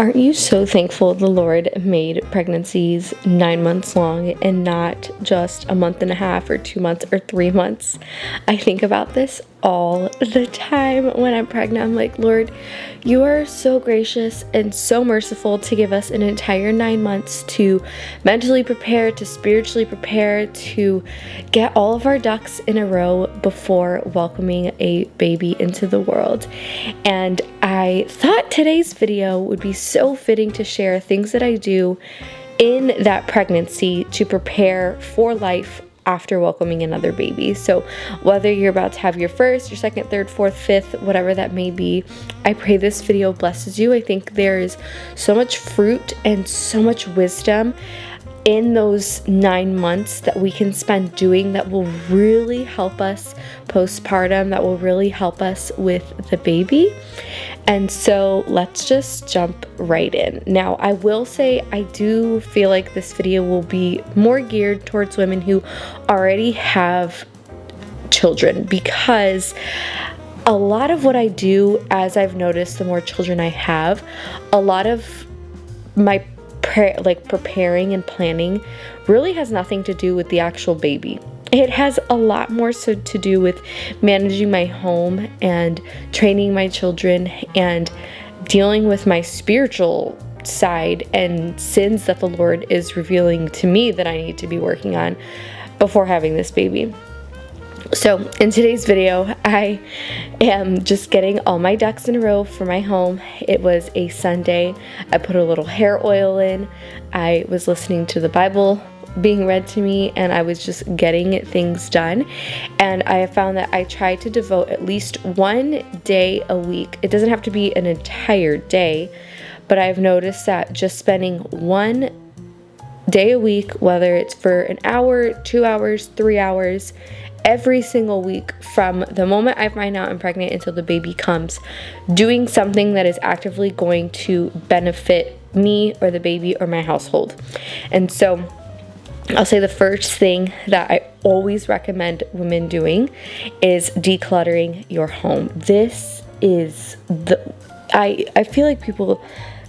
Aren't you so thankful the Lord made pregnancies 9 months long and not just a month and a half or 2 months or 3 months? I think about this all the time when I'm pregnant. I'm like, Lord, you are so gracious and so merciful to give us an entire 9 months to mentally prepare, to spiritually prepare, to get all of our ducks in a row before welcoming a baby into the world. And I thought today's video would be so fitting to share things that I do in that pregnancy to prepare for life after welcoming another baby. So whether you're about to have your first, your second, third, fourth, fifth, whatever that may be, I pray this video blesses you. I think there is so much fruit and so much wisdom in those 9 months that we can spend doing that will really help us postpartum, that will really help us with the baby. And so let's just jump right in. Now, I will say I do feel like this video will be more geared towards women who already have children, because a lot of what I do, as I've noticed, the more children I have, a lot of my preparing and planning really has nothing to do with the actual baby. It has a lot more so to do with managing my home and training my children and dealing with my spiritual side and sins that the Lord is revealing to me that I need to be working on before having this baby. So in today's video, I am just getting all my ducks in a row for my home. It was a Sunday. I put a little hair oil in. I was listening to the Bible being read to me, and I was just getting things done. And I have found that I try to devote at least one day a week. It doesn't have to be an entire day, but I've noticed that just spending one day a week, whether it's for an hour, 2 hours, 3 hours, every single week from the moment I find out I'm pregnant until the baby comes, doing something that is actively going to benefit me or the baby or my household. And so I'll say the first thing that I always recommend women doing is decluttering your home. This is I feel like people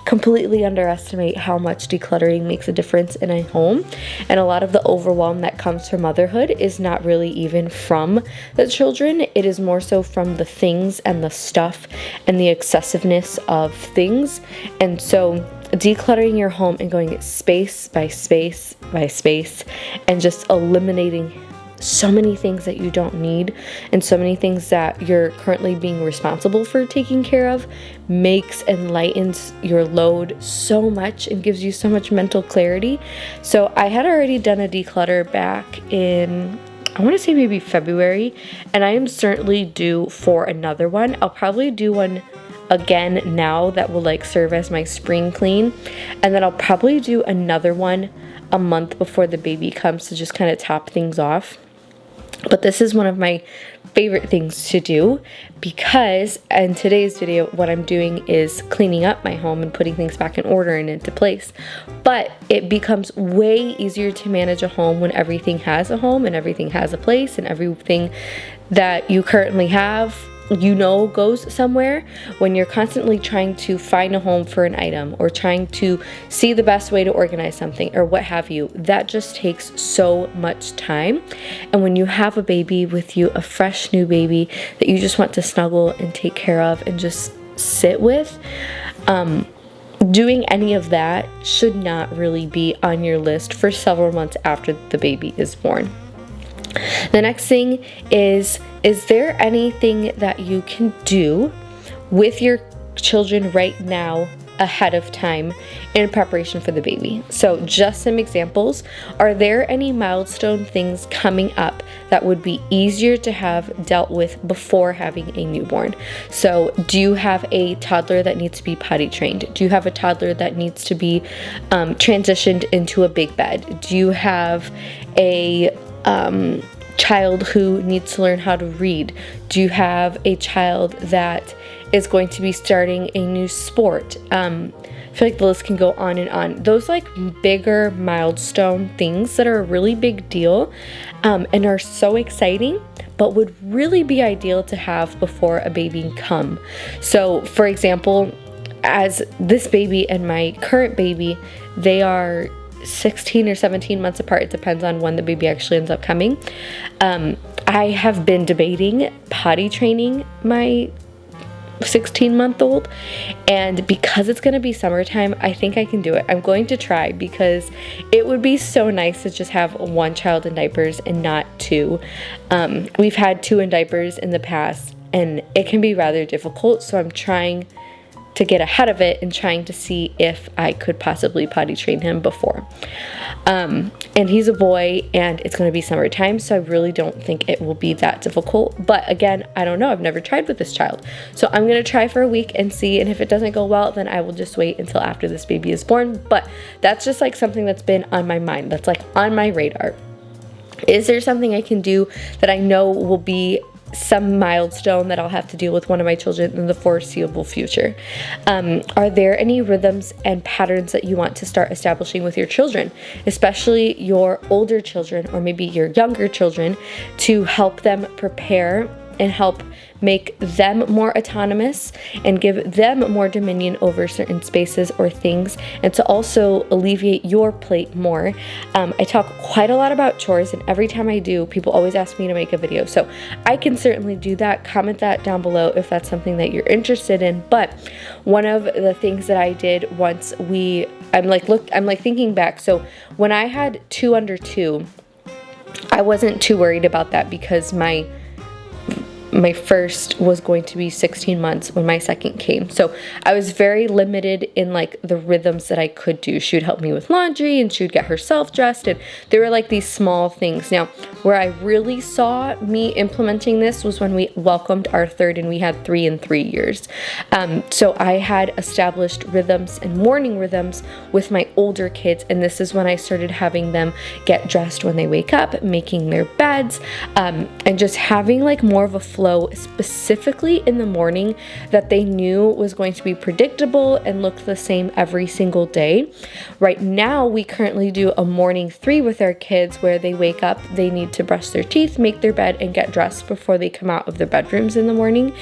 completely underestimate how much decluttering makes a difference in a home, and a lot of the overwhelm that comes from motherhood is not really even from the children. It is more so from the things and the stuff and the excessiveness of things. And so decluttering your home and going space by space by space and just eliminating so many things that you don't need and so many things that you're currently being responsible for taking care of makes and lightens your load so much and gives you so much mental clarity. So I had already done a declutter back in, I want to say maybe February, and I am certainly due for another one. I'll probably do one again now that will serve as my spring clean, and then I'll probably do another one a month before the baby comes to just kind of top things off. But this is one of my favorite things to do, because in today's video what I'm doing is cleaning up my home and putting things back in order and into place. But it becomes way easier to manage a home when everything has a home and everything has a place and everything that you currently have goes somewhere. When you're constantly trying to find a home for an item or trying to see the best way to organize something or what have you, that just takes so much time. And when you have a baby with you, a fresh new baby that you just want to snuggle and take care of and just sit with, doing any of that should not really be on your list for several months after the baby is born. The next thing is there anything that you can do with your children right now ahead of time in preparation for the baby? So just some examples. Are there any milestone things coming up that would be easier to have dealt with before having a newborn? So do you have a toddler that needs to be potty trained? Do you have a toddler that needs to be transitioned into a big bed? Do you have a child who needs to learn how to read? Do you have a child that is going to be starting a new sport? I feel like the list can go on and on. Those bigger milestone things that are a really big deal and are so exciting, but would really be ideal to have before a baby come. So for example, as this baby and my current baby, they are 16 or 17 months apart. It depends on when the baby actually ends up coming. I have been debating potty training my 16-month-old, and because it's going to be summertime, I think I can do it. I'm going to try, because it would be so nice to just have one child in diapers and not two. We've had two in diapers in the past, and it can be rather difficult, so I'm trying to get ahead of it and trying to see if I could possibly potty train him before. And he's a boy, and it's going to be summertime, so I really don't think it will be that difficult. But again, I don't know. I've never tried with this child. So I'm going to try for a week and see, and if it doesn't go well, then I will just wait until after this baby is born. But that's just like something that's been on my mind. That's like on my radar. Is there something I can do that I know will be some milestone that I'll have to deal with one of my children in the foreseeable future? Are there any rhythms and patterns that you want to start establishing with your children, especially your older children or maybe your younger children, to help them prepare and help make them more autonomous and give them more dominion over certain spaces or things, and to also alleviate your plate more? I talk quite a lot about chores, and every time I do, people always ask me to make a video, so I can certainly do that. Comment that down below if that's something that you're interested in. But one of the things that I did once I'm thinking back, so when I had 2 under 2, I wasn't too worried about that, because my first was going to be 16 months when my second came. So I was very limited in like the rhythms that I could do. She would help me with laundry, and she would get herself dressed, and there were like these small things. Now, where I really saw me implementing this was when we welcomed our third, and we had 3 in 3 years. So I had established rhythms and morning rhythms with my older kids, and this is when I started having them get dressed when they wake up, making their beds, and just having like more of a flow, specifically in the morning, that they knew was going to be predictable and look the same every single day. Right now, we currently do a morning 3 with our kids, where they wake up, they need to brush their teeth, make their bed, and get dressed before they come out of their bedrooms in the morning.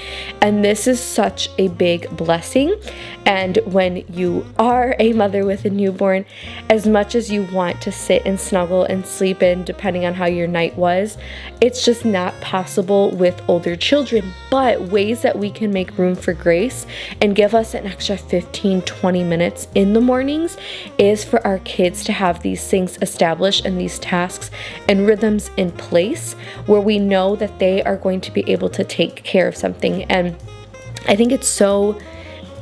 And this is such a big blessing. And when you are a mother with a newborn, as much as you want to sit and snuggle and sleep in, depending on how your night was, it's just not possible with older children. But ways that we can make room for grace and give us an extra 15-20 minutes in the mornings is for our kids to have these things established and these tasks and rhythms in place, where we know that they are going to be able to take care of something. And I think it's so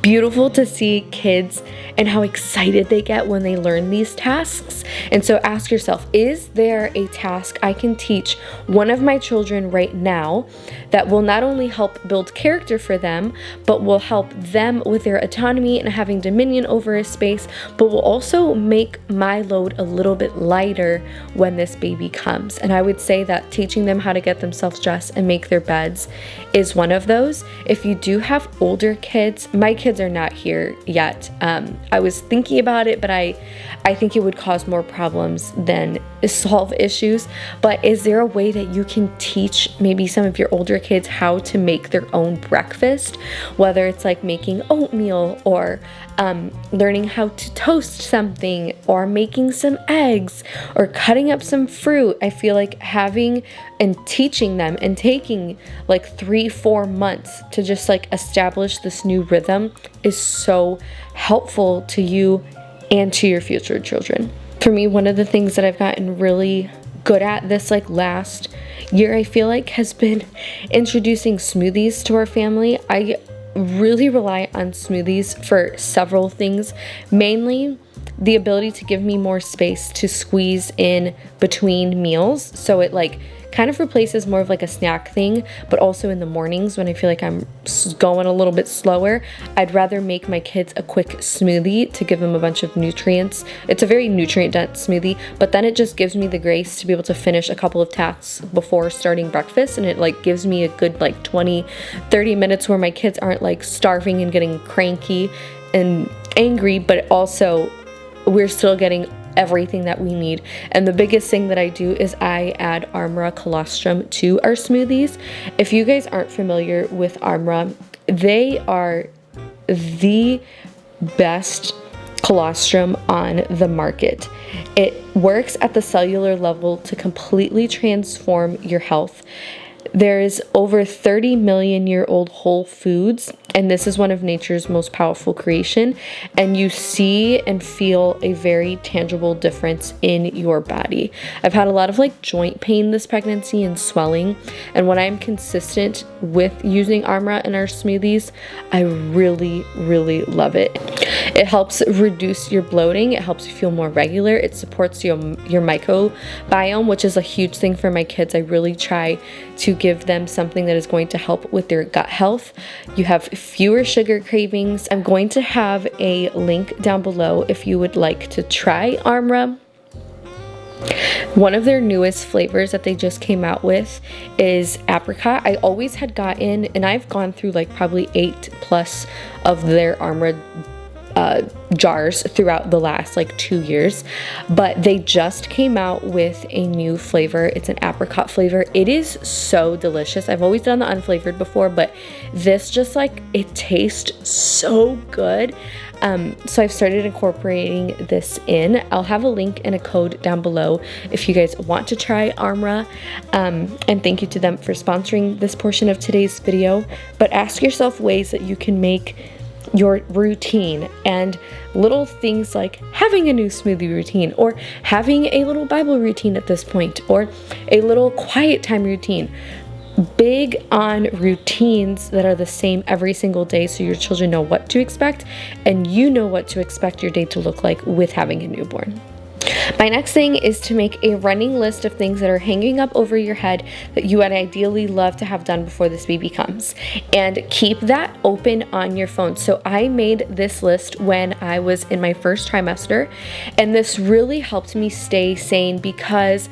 beautiful to see kids and how excited they get when they learn these tasks. And so ask yourself, is there a task I can teach one of my children right now that will not only help build character for them, but will help them with their autonomy and having dominion over a space, but will also make my load a little bit lighter when this baby comes? And I would say that teaching them how to get themselves dressed and make their beds is one of those. If you do have older kids, my kids are not here yet. I was thinking about it, but I think it would cause more problems than solve issues. But is there a way that you can teach maybe some of your older kids how to make their own breakfast, whether it's like making oatmeal, or learning how to toast something, or making some eggs, or cutting up some fruit? I feel like having and teaching them and taking like 3-4 months to just like establish this new rhythm is so helpful to you and to your future children. For me, one of the things that I've gotten really good at this like last year, I feel like, has been introducing smoothies to our family. I really rely on smoothies for several things, mainly the ability to give me more space to squeeze in between meals. So it like kind of replaces more of like a snack thing, but also in the mornings when I feel like I'm going a little bit slower, I'd rather make my kids a quick smoothie to give them a bunch of nutrients. It's a very nutrient dense smoothie, but then it just gives me the grace to be able to finish a couple of tasks before starting breakfast, and it like gives me a good like 20-30 minutes where my kids aren't like starving and getting cranky and angry, but also we're still getting everything that we need. And the biggest thing that I do is I add Armra colostrum to our smoothies. If you guys aren't familiar with Armra, they are the best colostrum on the market. It works at the cellular level to completely transform your health. There's over 30 million year old whole foods, and this is one of nature's most powerful creation, and you see and feel a very tangible difference in your body. I've had a lot of joint pain this pregnancy and swelling, and when I'm consistent with using Armra in our smoothies, I really, really love it. It helps reduce your bloating. It helps you feel more regular. It supports your microbiome, which is a huge thing for my kids. I really try to give them something that is going to help with their gut health. You have fewer sugar cravings. I'm going to have a link down below if you would like to try Armra. One of their newest flavors that they just came out with is apricot. I always had gotten, and I've gone through probably 8+ of their Armra jars throughout the last 2 years, but they just came out with a new flavor. It's an apricot flavor. It is so delicious. I've always done the unflavored before, but this just it tastes so good. So I've started incorporating this in. I'll have a link and a code down below if you guys want to try Armra. And thank you to them for sponsoring this portion of today's video. But ask yourself ways that you can make your routine, and little things like having a new smoothie routine, or having a little Bible routine at this point, or a little quiet time routine. Big on routines that are the same every single day, so your children know what to expect and you know what to expect your day to look like with having a newborn. My next thing is to make a running list of things that are hanging up over your head that you would ideally love to have done before this baby comes, and keep that open on your phone. So I made this list when I was in my first trimester, and this really helped me stay sane, because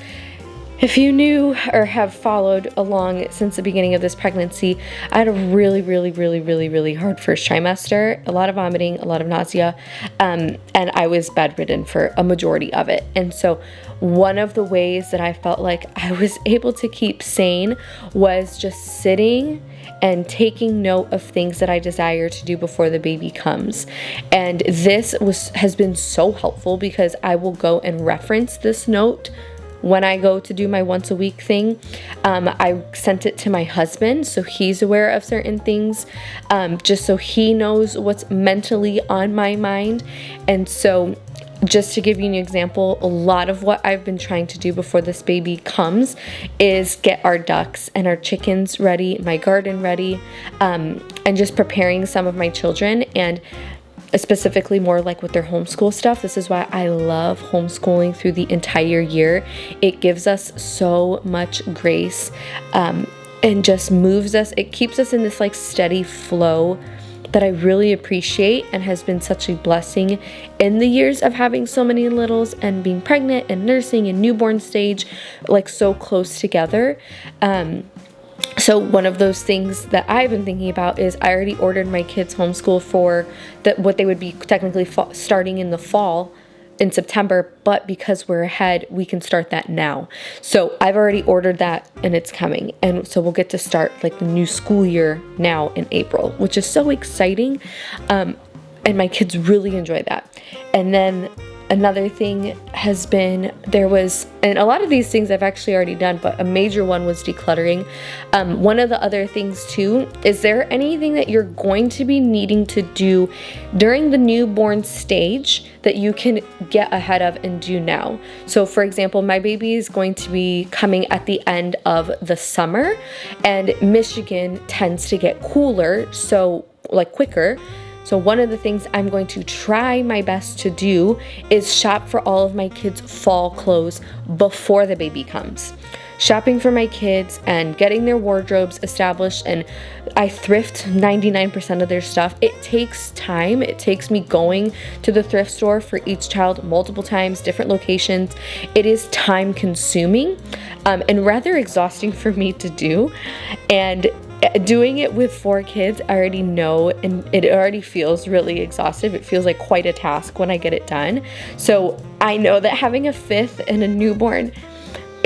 if you knew or have followed along since the beginning of this pregnancy, I had a really, really, really, really, really hard first trimester, a lot of vomiting, a lot of nausea, and I was bedridden for a majority of it. And so one of the ways that I felt like I was able to keep sane was just sitting and taking note of things that I desire to do before the baby comes. And this has been so helpful, because I will go and reference this note when I go to do my once a week thing. I sent it to my husband so he's aware of certain things, just so he knows what's mentally on my mind. And so just to give you an example, a lot of what I've been trying to do before this baby comes is get our ducks and our chickens ready, my garden ready, and just preparing some of my children, and specifically more with their homeschool stuff. This is why I love homeschooling through the entire year. It gives us so much grace, and just moves us. It keeps us in this steady flow that I really appreciate, and has been such a blessing in the years of having so many littles and being pregnant and nursing and newborn stage so close together. So one of those things that I've been thinking about is I already ordered my kids' homeschool for what they would be technically starting in the fall in September, but because we're ahead, we can start that now. So I've already ordered that, and it's coming. And so we'll get to start the new school year now in April, which is so exciting. And my kids really enjoy that. And then another thing has been, and a lot of these things I've actually already done, but a major one was decluttering. One of the other things too, is there anything that you're going to be needing to do during the newborn stage that you can get ahead of and do now? So for example, my baby is going to be coming at the end of the summer, and Michigan tends to get cooler, so quicker. So one of the things I'm going to try my best to do is shop for all of my kids' fall clothes before the baby comes. Shopping for my kids and getting their wardrobes established, and I thrift 99% of their stuff. It takes time. It takes me going to the thrift store for each child multiple times, different locations. It is time consuming, and rather exhausting for me to do. And doing it with 4 kids, I already know, and it already feels really exhaustive. It feels like quite a task when I get it done. So I know that having a 5th and a newborn,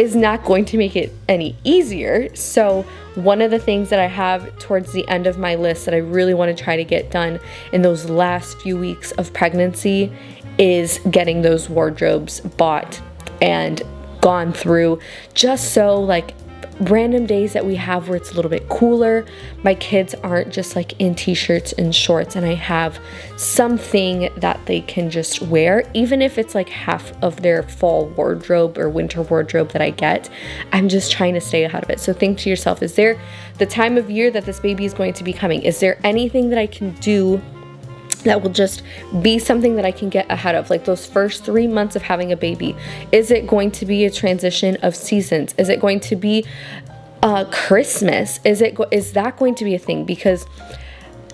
is not going to make it any easier. So one of the things that I have towards the end of my list that I really want to try to get done in those last few weeks of pregnancy is getting those wardrobes bought and gone through, just so like random days that we have where it's a little bit cooler, my kids aren't just like in t-shirts and shorts, and I have something that they can just wear, even if it's like half of their fall wardrobe or winter wardrobe that I get. I'm just trying to stay ahead of it. So think to yourself, is there the time of year that this baby is going to be coming? Is there anything that I can do that will just be something that I can get ahead of, like those first 3 months of having a baby? Is it going to be a transition of seasons? Is it going to be Christmas? Is that going to be a thing? Because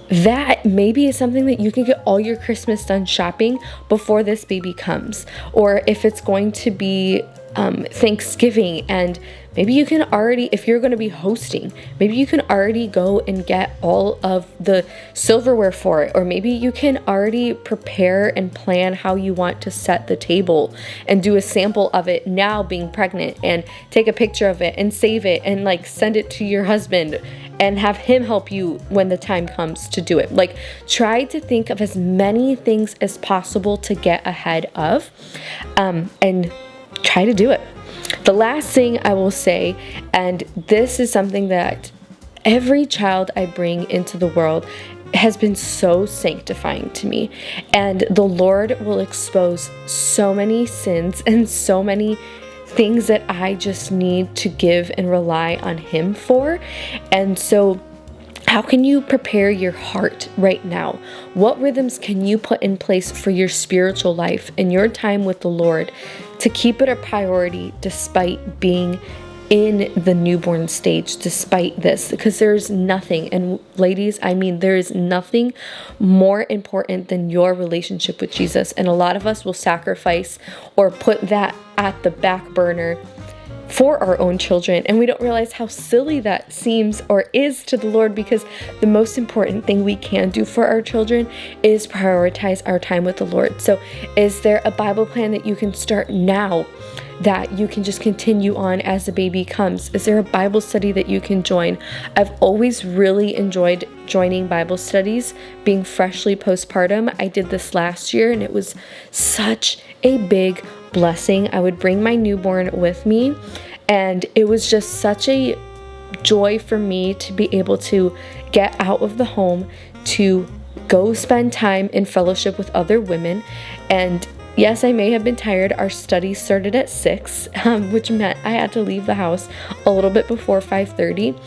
that maybe is something that you can get all your Christmas done shopping before this baby comes. Or if it's going to be Thanksgiving, and maybe you can already, if you're going to be hosting, maybe you can already go and get all of the silverware for it. Or maybe you can already prepare and plan how you want to set the table and do a sample of it now being pregnant, and take a picture of it and save it and like send it to your husband and have him help you when the time comes to do it. Like, try to think of as many things as possible to get ahead of, and try to do it. The last thing I will say, and this is something that every child I bring into the world has been so sanctifying to me, and the Lord will expose so many sins and so many things that I just need to give and rely on Him for. And so how can you prepare your heart right now? What rhythms can you put in place for your spiritual life and your time with the Lord to keep it a priority despite being in the newborn stage, despite this? Because there's nothing, and ladies, I mean, there is nothing more important than your relationship with Jesus. And a lot of us will sacrifice or put that at the back burner for our own children, and we don't realize how silly that seems or is to the Lord, because the most important thing we can do for our children is prioritize our time with the Lord. So is there a Bible plan that you can start now that you can just continue on as the baby comes? Is there a Bible study that you can join? I've always really enjoyed joining Bible studies, being freshly postpartum. I did this last year, and it was such a big blessing. I would bring my newborn with me, and it was just such a joy for me to be able to get out of the home, to go spend time in fellowship with other women. And yes, I may have been tired. Our study started at 6, which meant I had to leave the house a little bit before 5:30.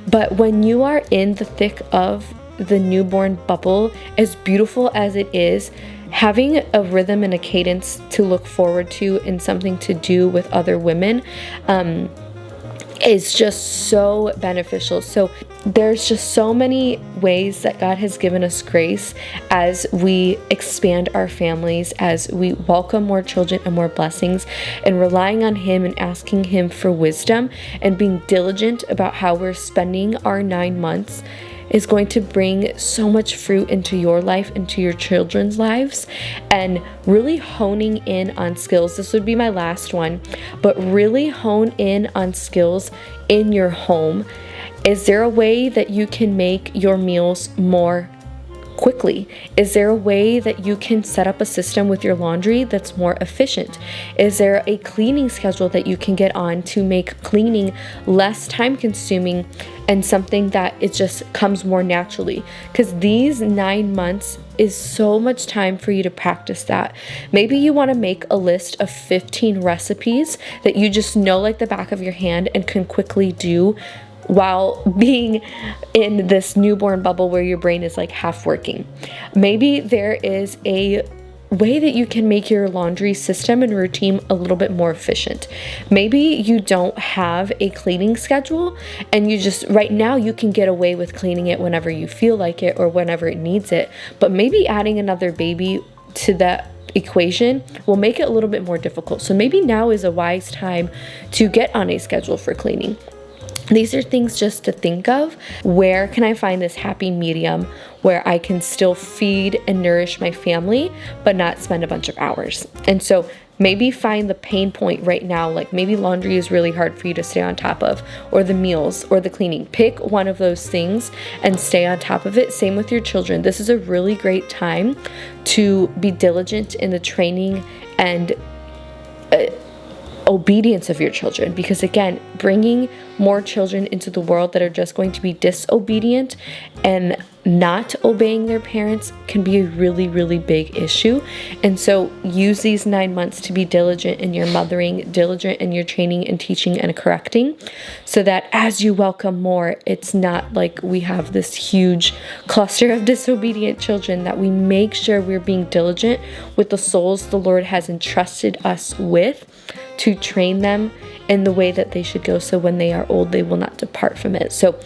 But when you are in the thick of the newborn bubble, as beautiful as it is, having a rhythm and a cadence to look forward to and something to do with other women is just so beneficial. So there's just so many ways that God has given us grace as we expand our families, as we welcome more children and more blessings, and relying on Him and asking Him for wisdom and being diligent about how we're spending our 9 months is going to bring so much fruit into your life, into your children's lives, and really honing in on skills. This would be my last one, but really hone in on skills in your home. Is there a way that you can make your meals more quickly? Is there a way that you can set up a system with your laundry that's more efficient? Is there a cleaning schedule that you can get on to make cleaning less time consuming and something that it just comes more naturally? Because these 9 months is so much time for you to practice that. Maybe you want to make a list of 15 recipes that you just know like the back of your hand and can quickly do while being in this newborn bubble where your brain is like half working. Maybe there is a way that you can make your laundry system and routine a little bit more efficient. Maybe you don't have a cleaning schedule, and you just, right now you can get away with cleaning it whenever you feel like it or whenever it needs it. But maybe adding another baby to that equation will make it a little bit more difficult. So maybe now is a wise time to get on a schedule for cleaning. These are things just to think of. Where can I find this happy medium where I can still feed and nourish my family, but not spend a bunch of hours? And so maybe find the pain point right now, like maybe laundry is really hard for you to stay on top of, or the meals, or the cleaning. Pick one of those things and stay on top of it. Same with your children. This is a really great time to be diligent in the training and obedience of your children, because again, bringing more children into the world that are just going to be disobedient and not obeying their parents can be a really, really big issue. And so use these 9 months to be diligent in your mothering, diligent in your training and teaching and correcting, so that as you welcome more, it's not like we have this huge cluster of disobedient children, that we make sure we're being diligent with the souls the Lord has entrusted us with, to train them in the way that they should go, so when they are old, they will not depart from it. So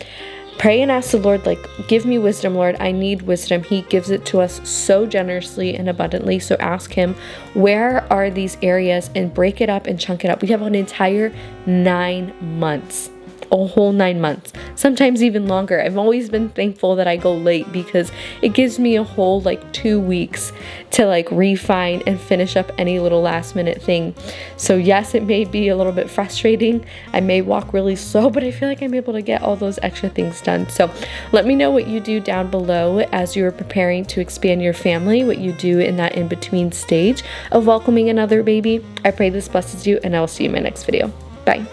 pray and ask the Lord, like, give me wisdom, Lord. I need wisdom. He gives it to us so generously and abundantly. So ask Him, where are these areas, and break it up and chunk it up. We have an entire 9 months. A whole 9 months, sometimes even longer. I've always been thankful that I go late, because it gives me a whole 2 weeks to refine and finish up any little last minute thing. So yes, it may be a little bit frustrating. I may walk really slow, but I feel like I'm able to get all those extra things done. So let me know what you do down below as you're preparing to expand your family, what you do in that in-between stage of welcoming another baby. I pray this blesses you, and I will see you in my next video. Bye.